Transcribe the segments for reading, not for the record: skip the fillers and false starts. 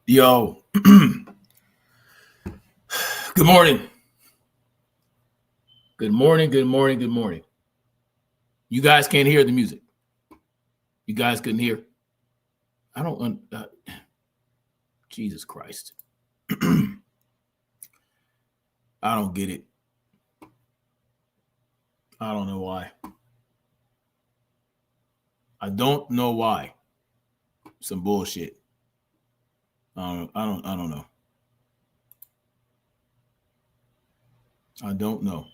Yo, good morning. Good morning, good morning, good morning. You guys can't hear the music. You guys couldn't hear. I don't, Jesus Christ. I don't get it. I don't know why. I don't know why. Some bullshit. I don't know. I don't know.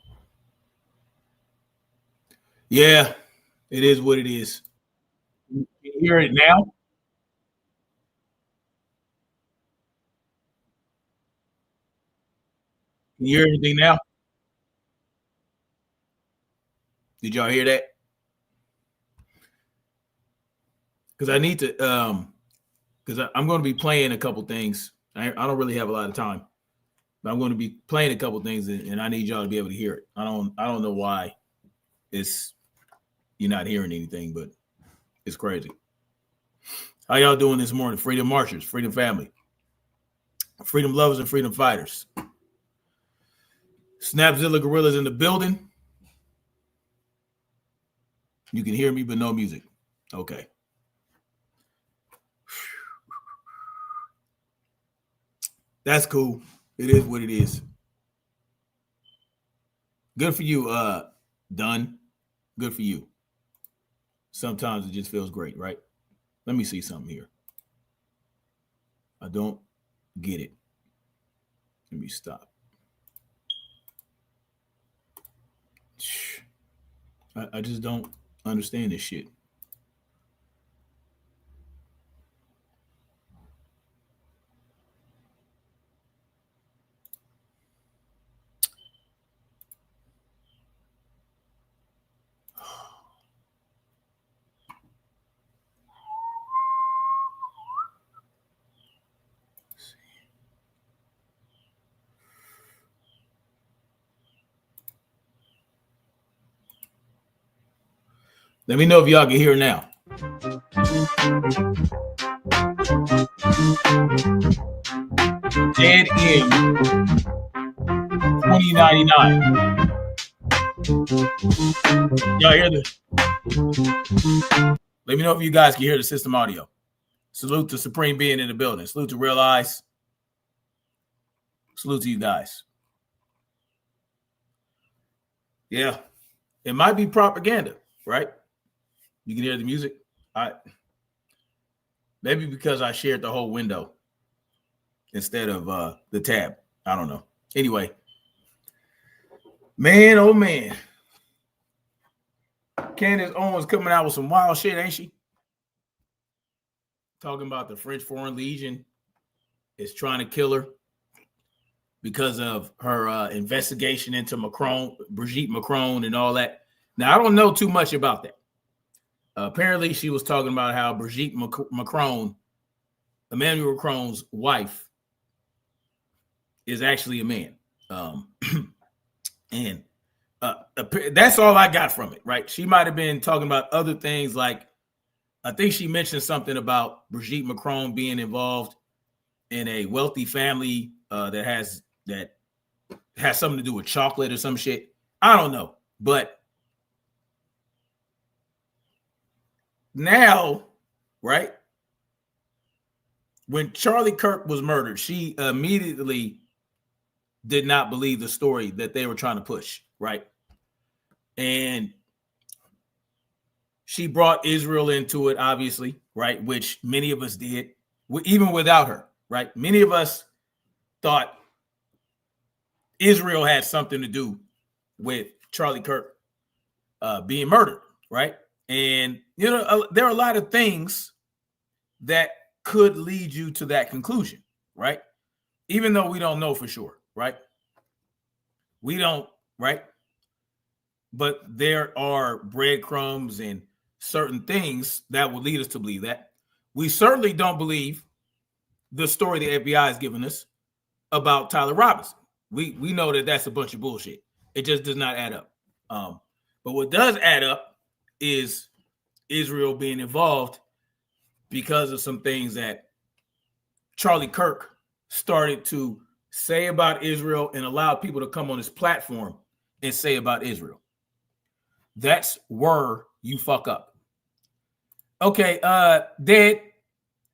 Yeah, it is what it is. Can you hear it now? Can you hear anything now? Did y'all hear that? Because I need to because I'm going to be playing a couple things. I don't really have a lot of time, but I'm going to be playing a couple things, and I need y'all to be able to hear it. I don't know why it's you're not hearing anything, but it's crazy. How y'all doing this morning? Freedom marchers, freedom family, freedom lovers, and freedom fighters. Snapzilla Gorillas in the building. You can hear me, but no music. Okay. That's cool. It is what it is. Good for you, Dunn. Good for you. Sometimes it just feels great, right? Let me see something here. I don't get it. Let me stop. I just don't understand this shit. Let me know if y'all can hear now. Dead in 2099. Y'all hear this? Let me know if you guys can hear the system audio. Salute to Supreme Being in the building. Salute to Real Eyes. Salute to you guys. Yeah. It might be propaganda, right? You can hear the music. Maybe because I shared the whole window instead of the tab. I don't know. Anyway, man, oh man. Candace Owens coming out with some wild shit, ain't she? Talking about the French Foreign Legion is trying to kill her because of her investigation into Brigitte Macron and all that. Now, I don't know too much about that. Apparently, she was talking about how Brigitte Macron, Emmanuel Macron's wife, is actually a man. And that's all I got from it, right? She might have been talking about other things, like I think she mentioned something about Brigitte Macron being involved in a wealthy family that has something to do with chocolate or some shit. I don't know, but now, right? When Charlie Kirk was murdered, she immediately did not believe the story that they were trying to push, right? And she brought Israel into it, obviously, right? Which many of us did, even without her, right? Many of us thought Israel had something to do with Charlie Kirk being murdered, right? And, you know, there are a lot of things that could lead you to that conclusion, right? Even though we don't know for sure, right? We don't, right? But there are breadcrumbs and certain things that will lead us to believe that. We certainly don't believe the story the FBI has given us about Tyler Robinson. We know that that's a bunch of bullshit. It just does not add up. But what does add up is Israel being involved because of some things that Charlie Kirk started to say about Israel and allow people to come on his platform and say about Israel. That's where you fuck up. Okay, Dad,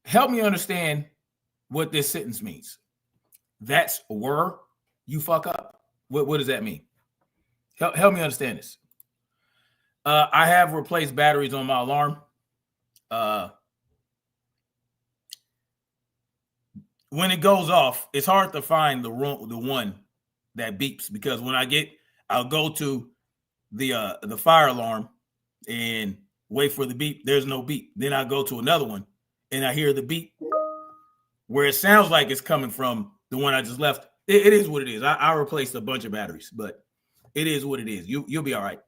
help me understand what this sentence means. That's where you fuck up. What does that mean? Help me understand this. I have replaced batteries on my alarm. When it goes off, it's hard to find the one that beeps, because when I'll go to the fire alarm and wait for the beep. There's no beep. Then I go to another one and I hear the beep where it sounds like it's coming from the one I just left. It is what it is. I replaced a bunch of batteries, but it is what it is. You'll be all right.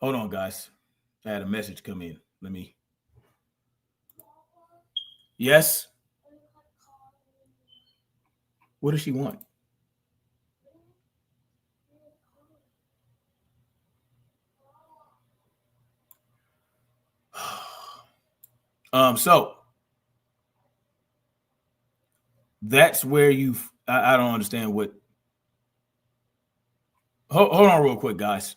Hold on, guys. I had a message come in. Let me. Yes. What does she want? So that's where I don't understand what. Hold on real quick, guys.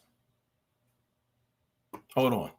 Hold on.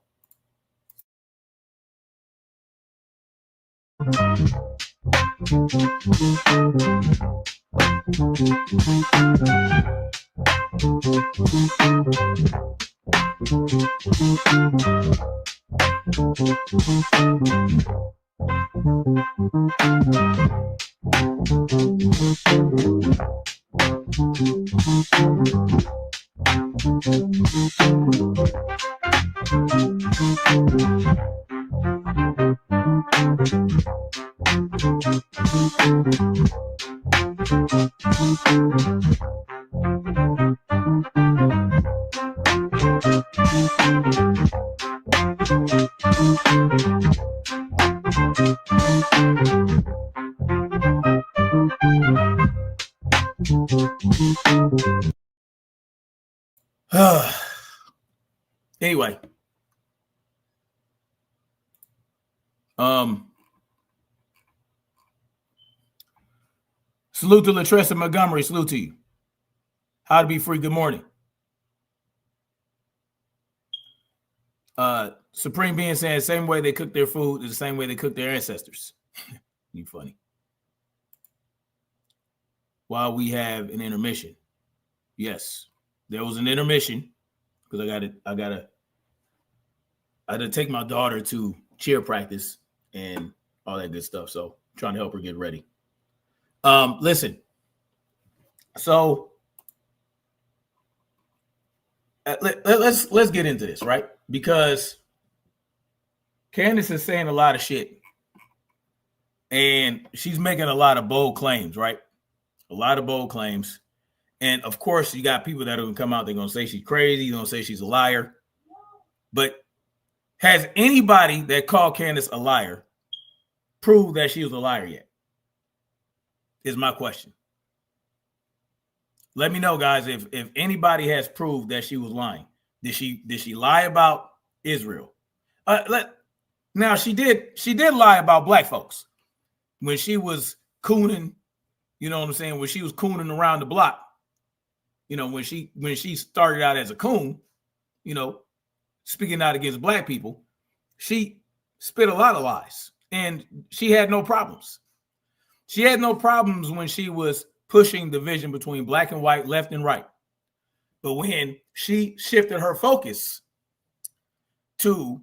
Anyway, salute to Latressa Montgomery. Salute to you. How to be free. Good morning. Supreme Being saying same way they cook their food is the same way they cook their ancestors. You funny. While we have an intermission. Yes, there was an intermission because I had to take my daughter to cheer practice and all that good stuff. So I'm trying to help her get ready. Listen. So let's get into this, right? Because Candace is saying a lot of shit, and she's making a lot of bold claims, right? A lot of bold claims. And of course, you got people that are going to come out. They're going to say she's crazy. They're going to say she's a liar. But has anybody that called Candace a liar proved that she was a liar yet? Is my question. Let me know, guys, if anybody has proved that she was lying. Did she lie about Israel? Now she did lie about black folks when she was cooning. You know what I'm saying? When she was cooning around the block. You know, when she started out as a coon, you know, speaking out against black people, she spit a lot of lies, and she had no problems. She had no problems when she was pushing division between black and white, left and right. But when she shifted her focus to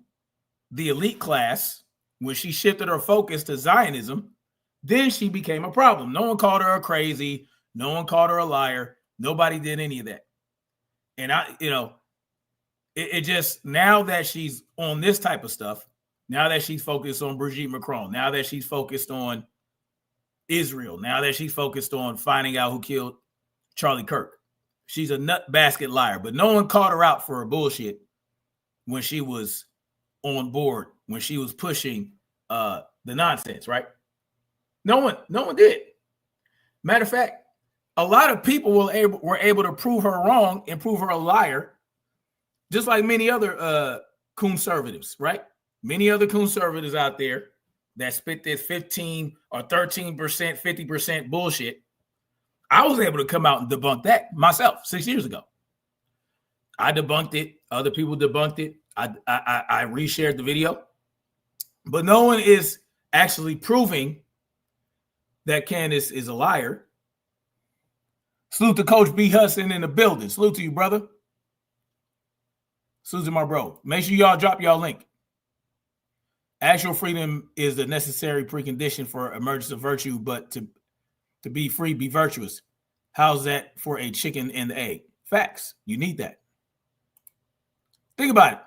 the elite class, when she shifted her focus to Zionism, then she became a problem. No one called her a crazy. No one called her a liar. Nobody did any of that. And it just, now that she's on this type of stuff, now that she's focused on Brigitte Macron, now that she's focused on Israel, now that she's focused on finding out who killed Charlie Kirk, she's a nut basket liar. But no one called her out for her bullshit when she was on board, when she was pushing the nonsense, right? No one did. Matter of fact, a lot of people were able to prove her wrong and prove her a liar, just like many other conservatives, right? Many other conservatives out there that spit this 15 or 13%, 50% bullshit, I was able to come out and debunk that myself 6 years ago. I debunked it. Other people debunked it. I reshared the video. But no one is actually proving that Candace is a liar. Salute to Coach B. Hudson in the building. Salute to you, brother. Salute to my bro. Make sure y'all drop y'all link. Actual freedom is the necessary precondition for emergence of virtue, but to be free, be virtuous. How's that for a chicken and the egg? Facts. You need that. Think about it.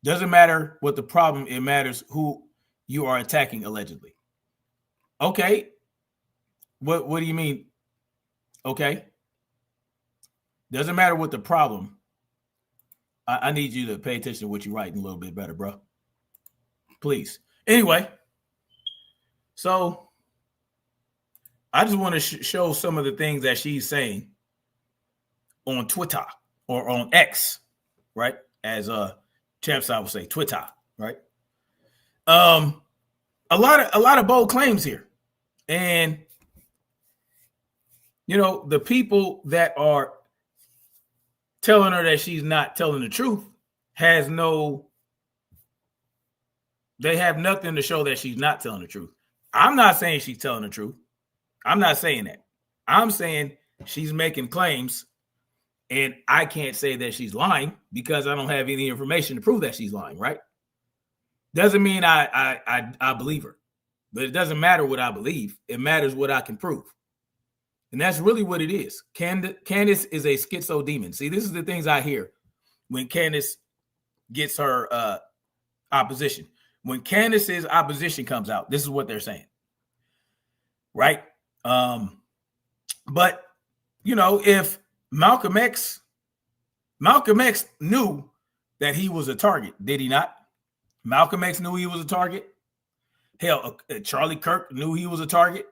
Doesn't matter what the problem, it matters who you are attacking allegedly. Okay. What do you mean? Okay. Doesn't matter what the problem. I need you to pay attention to what you're writing a little bit better, bro. Please. Anyway, so I just want to show some of the things that she's saying on Twitter or on X, right? As Champs I would say, Twitter, right? A lot of bold claims here, and you know the people that are telling her that she's not telling the truth they have nothing to show that she's not telling the truth. I'm not saying she's telling the truth. I'm not saying that. I'm saying she's making claims, and I can't say that she's lying because I don't have any information to prove that she's lying, right? Doesn't mean I believe her, but it doesn't matter what I believe. It matters what I can prove. And that's really what it is. Candace is a schizo demon. See, this is the things I hear when Candace gets her opposition. When Candace's opposition comes out, this is what they're saying. Right? But, you know, if Malcolm X knew that he was a target, did he not? Malcolm X knew he was a target. Hell, Charlie Kirk knew he was a target.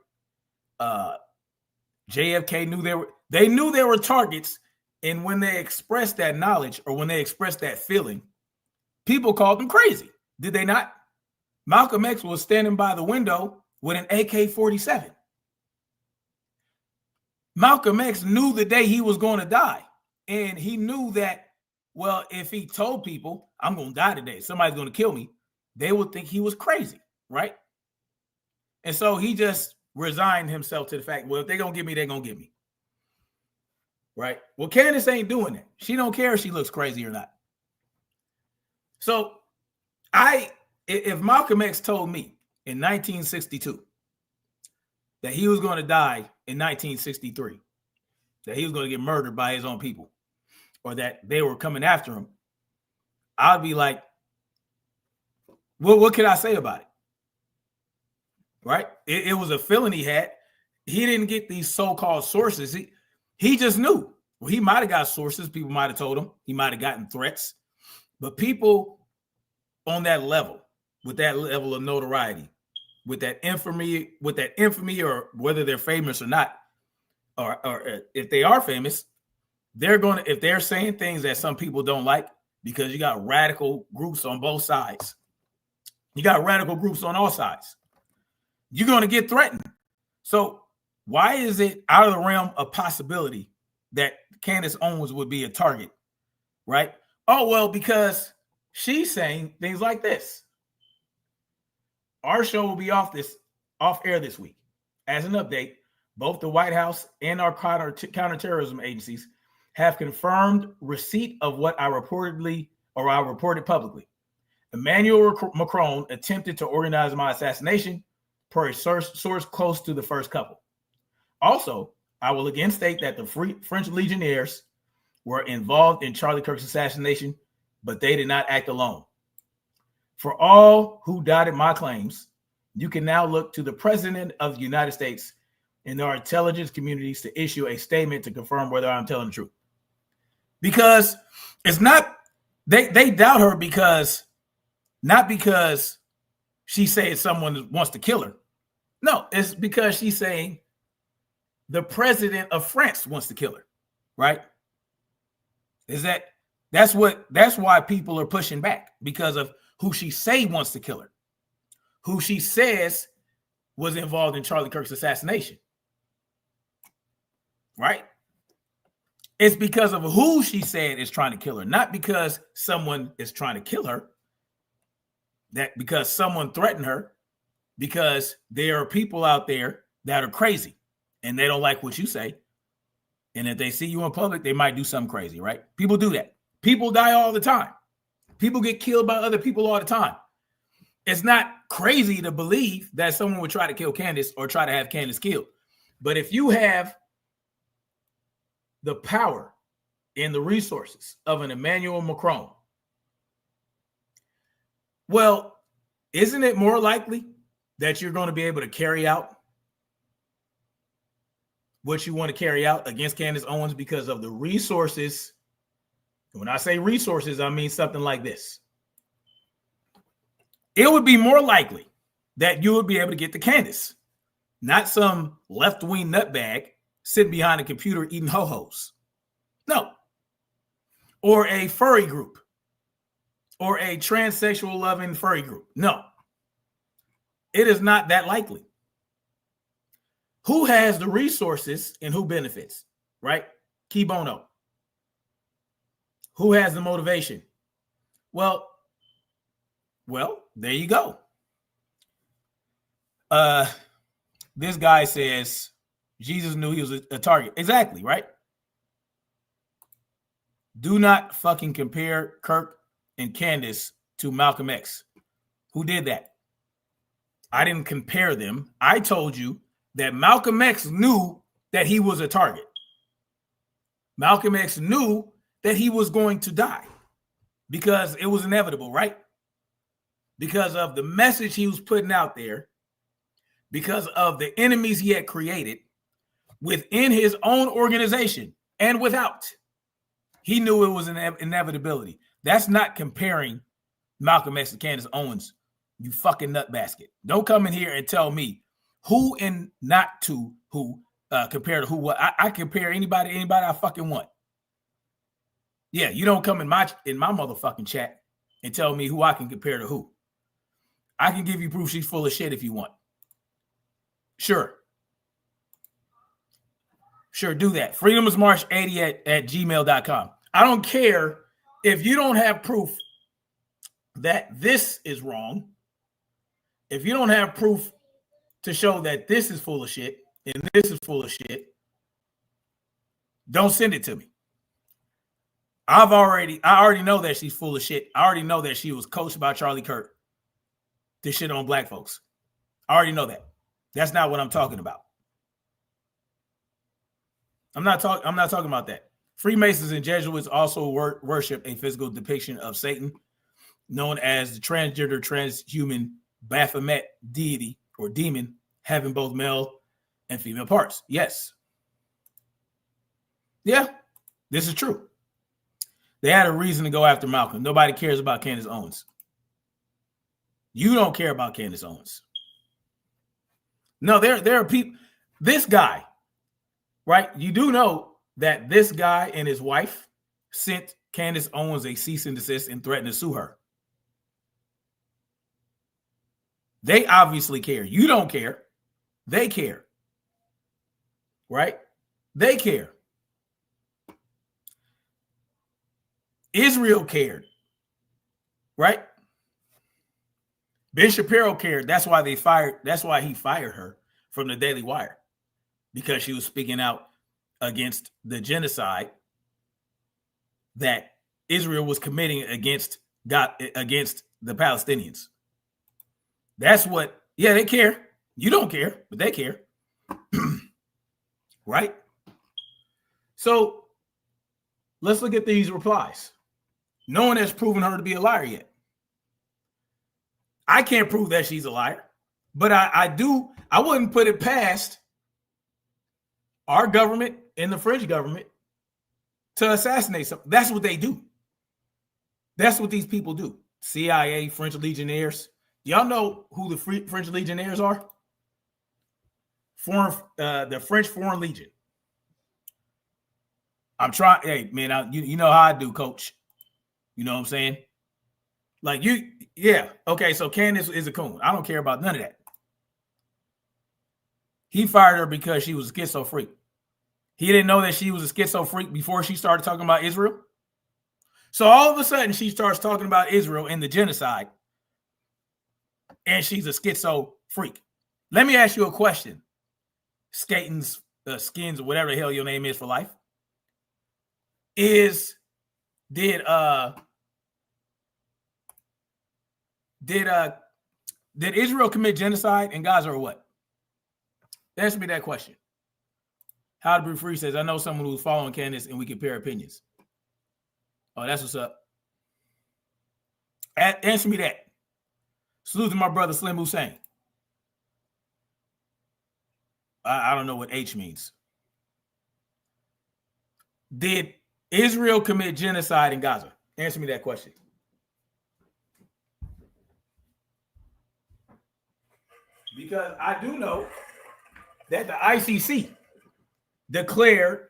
JFK knew they knew they were targets, and when they expressed that knowledge or when they expressed that feeling, people called them crazy. Did they not? Malcolm X was standing by the window with an AK-47. Malcolm X knew the day he was going to die, and he knew that, well, if he told people, I'm going to die today, somebody's going to kill me, they would think he was crazy, right? And so he just resigned himself to the fact, well, if they're going to get me, they're going to get me. Right? Well, Candace ain't doing that. She don't care if she looks crazy or not. So if Malcolm X told me in 1962 that he was going to die in 1963, that he was going to get murdered by his own people, or that they were coming after him, I'd be like, well, what can I say about it? Right? It was a feeling he had. He didn't get these so-called sources. He just knew. Well, he might have got sources. People might have told him. He might have gotten threats. But people on that level, with that level of notoriety, with that infamy, or whether they're famous or not, or if they are famous, if they're saying things that some people don't like, because you got radical groups on both sides. You got radical groups on all sides. You're going to get threatened. So why is it out of the realm of possibility that Candace Owens would be a target, right? Oh, well, because she's saying things like this. Our show will be off air this week. As an update, both the White House and our counterterrorism agencies have confirmed receipt of what I reported publicly. Emmanuel Macron attempted to organize my assassination per a source close to the first couple. Also, I will again state that the French Legionnaires were involved in Charlie Kirk's assassination, but they did not act alone. For all who doubted my claims, you can now look to the President of the United States and our intelligence communities to issue a statement to confirm whether I'm telling the truth. Because it's not, they doubt her not because she said someone wants to kill her. No, it's because she's saying the president of France wants to kill her, right? That's why people are pushing back, because of who she say wants to kill her. who she says was involved in Charlie Kirk's assassination. Right? It's because of who she said is trying to kill her, not because someone is trying to kill her, that because someone threatened her, because there are people out there that are crazy and they don't like what you say. And if they see you in public, they might do something crazy, right? People do that. People die all the time. People get killed by other people all the time. It's not crazy to believe that someone would try to kill Candace or try to have Candace killed. But if you have the power and the resources of an Emmanuel Macron, well, isn't it more likely that you're going to be able to carry out what you want to carry out against Candace Owens because of the resources? When I say resources, I mean something like this. It would be more likely that you would be able to get to Candace, not some left-wing nutbag sitting behind a computer eating ho-hos. No. Or a furry group. Or a transsexual loving furry group. No. It is not that likely. Who has the resources and who benefits, right? Key bono. Who has the motivation? Well, there you go. This guy says Jesus knew he was a target. Exactly, right? Do not fucking compare Kirk and Candace to Malcolm X. Who did that? I didn't compare them. I told you that Malcolm X knew that he was a target. Malcolm X knew that he was going to die because it was inevitable, right? Because of the message he was putting out there, because of the enemies he had created within his own organization and without. He knew it was an inevitability. That's not comparing Malcolm X and Candace Owens, you fucking nut basket. Don't come in here and tell me who and not to who compare to who. What I compare anybody I fucking want. Yeah, you don't come in my motherfucking chat and tell me who I can compare to who. I can give you proof she's full of shit if you want. Sure, do that. freedomismarch80 at gmail.com. I don't care if you don't have proof that this is wrong. If you don't have proof to show that this is full of shit and this is full of shit, don't send it to me. I already know that she's full of shit. I already know that she was coached by Charlie Kirk to shit on black folks. I already know that. That's not what I'm talking about. I'm not talking about that. Freemasons and Jesuits also worship a physical depiction of Satan, known as the transgender, transhuman Baphomet deity or demon, having both male and female parts. Yes. Yeah, this is true. They had a reason to go after Malcolm. Nobody cares about Candace Owens. You don't care about Candace Owens. No, there are people. This guy, right? You do know that this guy and his wife sent Candace Owens a cease and desist and threatened to sue her. They obviously care. You don't care. They care. Right? They care. Israel cared. Right? Ben Shapiro cared. That's why he fired her from the Daily Wire, because she was speaking out against the genocide that Israel was committing against the Palestinians. That's what, yeah, they care. You don't care, but they care. Right? So let's look at these replies. No one has proven her to be a liar yet. I can't prove that she's a liar, but I wouldn't put it past our government and the French government to assassinate something. That's what they do. That's what these people do. CIA, French Legionnaires. Y'all know who the French Legionnaires are? The French Foreign Legion. I'm trying. Hey, man, you know how I do, coach. You know what I'm saying? Like you, yeah. Okay, so Candace is a coon. I don't care about none of that. He fired her because she was a schizo freak. He didn't know that she was a schizo freak before she started talking about Israel. So all of a sudden, she starts talking about Israel and the genocide, and she's a schizo freak. Let me ask you a question. Skatings, Skins, or whatever the hell your name is for life. Did Israel commit genocide in Gaza or what? Answer me that question. How to Be Free says, I know someone who's following Candace and we compare opinions. Oh, that's what's up. Answer me that. Salute to my brother Slim Hussein. I don't know what H means. Did Israel commit genocide in Gaza? Answer me that question. Because I do know that the ICC declared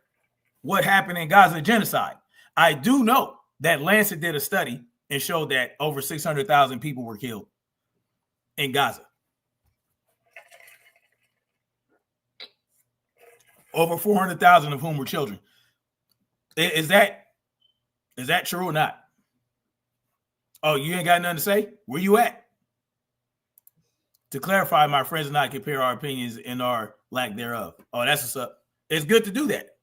what happened in Gaza genocide. I do know that Lancet did a study and showed that over 600,000 people were killed in Gaza. Over 400,000 of whom were children. Is that true or not? Oh, you ain't got nothing to say? Where you at? To clarify, my friends and I compare our opinions and our lack thereof. Oh, that's what's up. It's good to do that.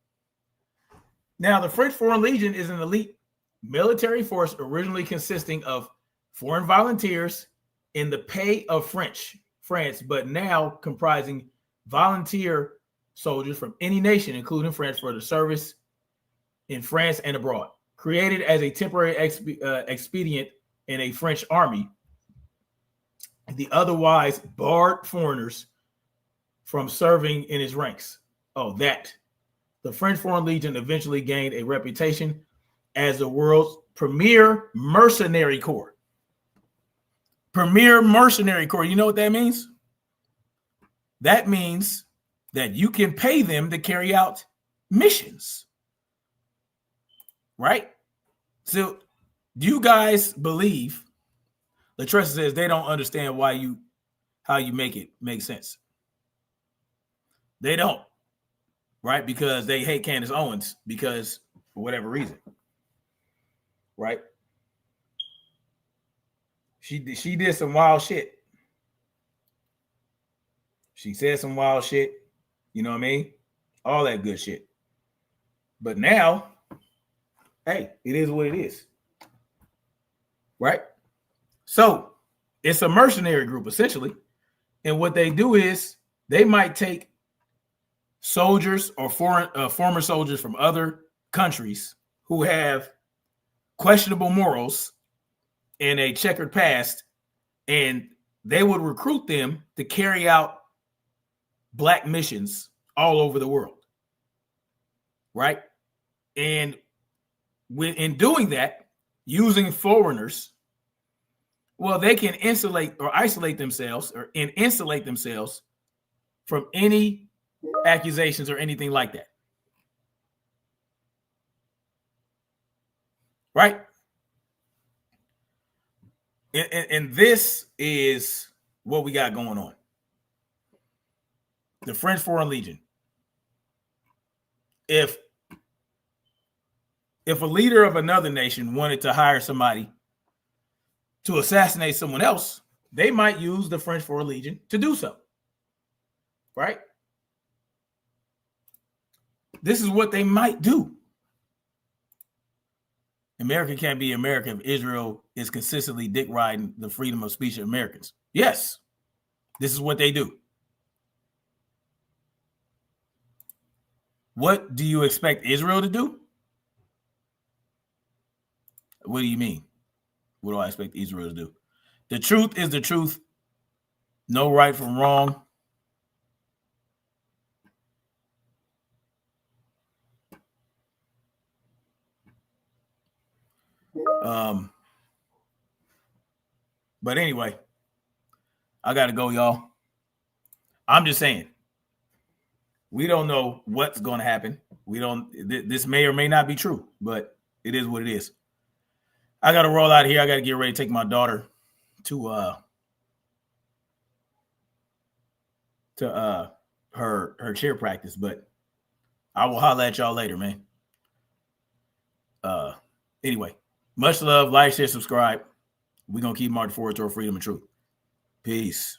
Now, the French Foreign Legion is an elite military force originally consisting of foreign volunteers in the pay of France, but now comprising volunteer soldiers from any nation, including France, for the service in France and abroad. Created as a temporary expedient in a French army, the otherwise barred foreigners from serving in his ranks. Oh, that. The French Foreign Legion eventually gained a reputation as the world's premier mercenary corps. Premier mercenary corps. You know what that means? That means that you can pay them to carry out missions. Right? So, do you guys believe? Latressa says they don't understand how you make it make sense. They don't, right? Because they hate Candace Owens because for whatever reason, right? She did some wild shit. She said some wild shit. You know what I mean? All that good shit. But now, hey, it is what it is, right? So it's a mercenary group, essentially. And what they do is they might take soldiers or former soldiers from other countries who have questionable morals and a checkered past, and they would recruit them to carry out black missions all over the world. Right? And in doing that, using foreigners, well, they can insulate themselves from any accusations or anything like that. Right? And this is what we got going on. The French Foreign Legion. If a leader of another nation wanted to hire somebody to assassinate someone else, they might use the French Foreign Legion to do so. Right? This is what they might do. America can't be America if Israel is consistently dick riding the freedom of speech of Americans. Yes, this is what they do. What do you expect Israel to do? What do you mean? What do I expect Israel to do? The truth is the truth. No right from wrong. But anyway, I got to go, y'all. I'm just saying, we don't know what's going to happen. This may or may not be true, but it is what it is. I got to roll out of here. I got to get ready to take my daughter to her cheer practice, but I will holler at y'all later, man. Anyway, much love, like, share, subscribe. We're gonna keep marching forward toward freedom and truth. Peace.